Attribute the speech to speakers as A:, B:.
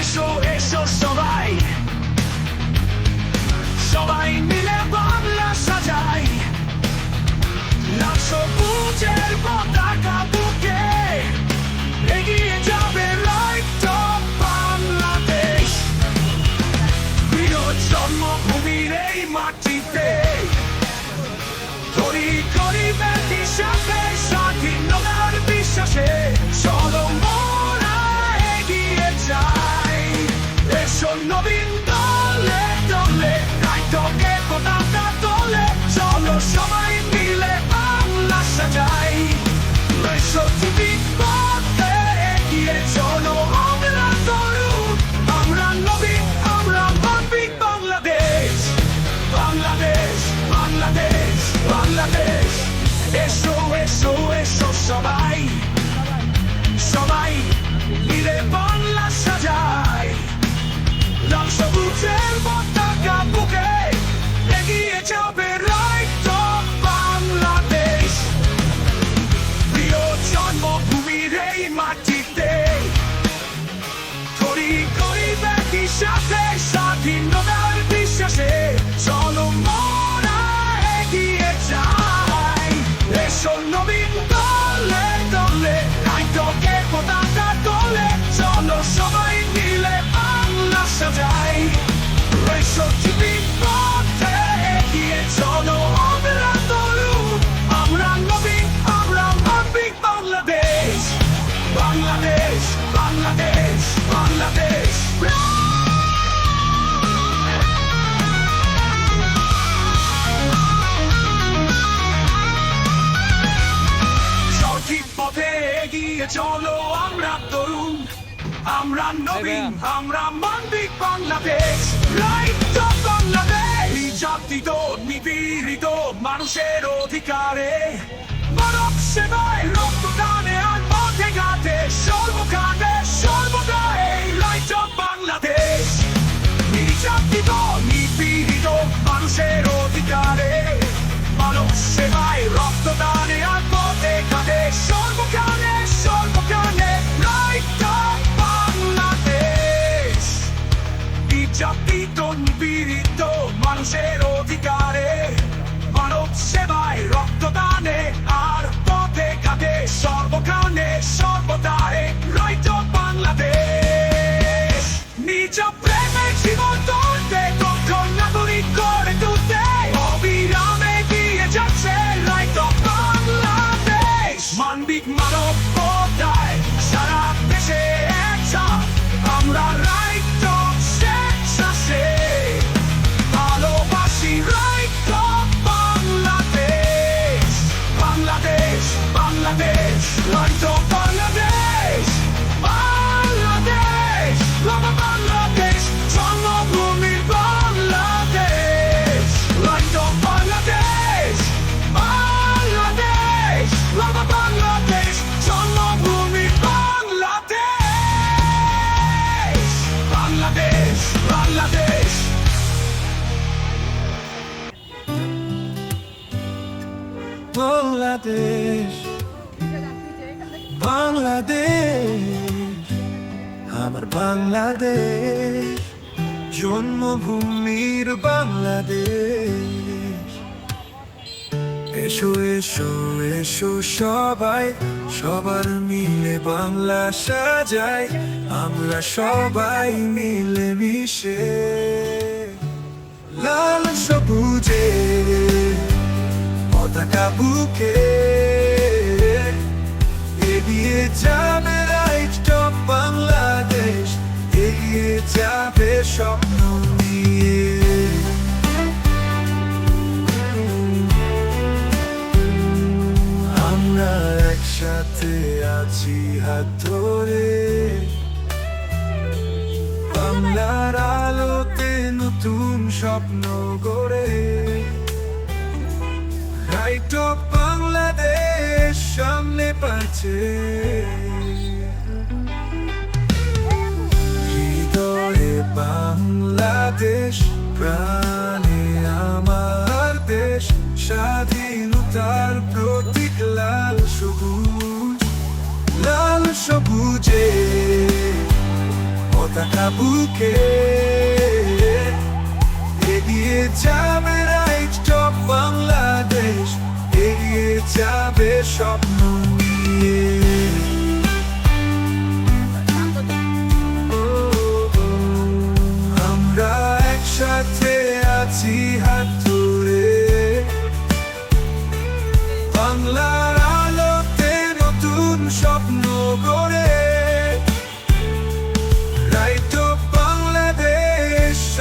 A: এসো এসো সবাই, সবাই মিলে বাংলা সাজাই। লাল সবুজের পতাকা বুকে এগিয়ে যাবে রাইট অফ বাংলাদেশ। প্রিয় জন্মভূমির এই মাটিতে তৈরি করি ব্যক্তির সাথে স্বাধীনতার বিশ্বাসে। চলো মোরা এগিয়ে যাই, এসো নবীন দলে দলে রাইটকে পতাকা তোলে। চলো সবাই মিলে বাংলা সাজাই, এসো তুমি পথে এগিয়ে চলো। আমরা তরুণ, আমরা নবীন, আমরা মানবিক বাংলাদেশ। বাংলাদেশ, বাংলাদেশ, বাংলাদেশ। এসো এসো এসো সবাই, সবাই মিলে বাংলা সাজাই। লাল সবুজের পতাকা বুকে এগিয়ে যাবে রাইট অফ বাংলাদেশ। প্রিয় জন্মভূমির এই মাটিতে তৈরি করি ব্যক্তির সাথে স্বাধীনতার বিশ্বাসে। চলো মোরা এগিয়ে যাই, এসো নবীন দলে দলে রাইটকে পতাকা তোলে। চলো সবাই মিলে বাংলা সাজাই, এসো তুমি পথে এগিয়ে চলো। আমরা তরুণ, আমরা নবীন, আমরা মানবিক বাংলাদেশ। বাংলাদেশ, বাংলাদেশ, বাংলাদেশ। সঠিক পথে এগিয়ে চলো, আমরা তরুণ, আমরা নবীন, আমরা মানবিক বাংলাদেশ। Right of Bangladesh. নির্যাতিত নিপীড়িত মানুষের অধিকারে, মানব সেবায় রক্তদানে আর পথে ঘাটে সর্বকালে সর্বদা এই রাইট অফ বাংলাদেশ। নির্যাতিত নিপীড়িত মানুষের অধিকারে, মানব সেবায় রক্তদানে আর পথে ঘাটে সর্বকালে সর্বকালে রাইট অফ বাংলাদেশ। নির্যাতিত নিপীড়িত মানুষের অধিকারে, মানব সেবায় রক্তদানে আর পথে ঘাটে সর্বকালে সর্বদারে রাইট অফ বাংলাদেশ। নিজ প্রেমে জীবন তুলতে, দক্ষ নাগরিক করে তুলতে অবিরামে দিয়ে যাচ্ছে রাইট অফ বাংলাদেশ। মানবিক মানবতায় সারা দেশে একসাথে আমরা রাইট অফ শেষে ভালোবাসি right of Bangladesh. Bangladesh, Bangladesh, right of Bangladesh. Bangladesh, বাবা বাংলাদেশ, জন্মভূমির বাংলাদেশ। রাইট অফ বাংলাদেশ, বাংলাদেশ, বাবা বাংলাদেশ, জন্মভূমির বাংলাদেশ। বাংলাদেশ, বাংলাদেশ।
B: বাংলাদেশ, বাংলাদেশ, আমার বাংলাদেশ, জন্মভূমির বাংলাদেশ। এসো এসো এসো সবাই, সবার মিলে বাংলা সাজাই। আমরা সবাই মিলে মিশে লাল সবুজে পতাকা বুকে এগিয়ে যাবে রাইট অফ বাংলাদেশ। এগিয়ে যাবে স্বপ্ন নিয়ে। আমরা একসাথে আছি হাত ধরে, বাংলার আলোতে নতুন স্বপ্ন গড়ে। রাইট অফ বাংলাদেশ সামনে পাচ্ছে, হৃদয়ে বাংলাদেশ, প্রাণে আমার দেশ। স্বাধীনতার প্রতীক লাল সবুজ, লাল সবুজে পতাকা বুকে এগিয়ে যাবে রাইট অফ বাংলাদেশ, এগিয়ে যাবে স্বপ্ন নিয়ে।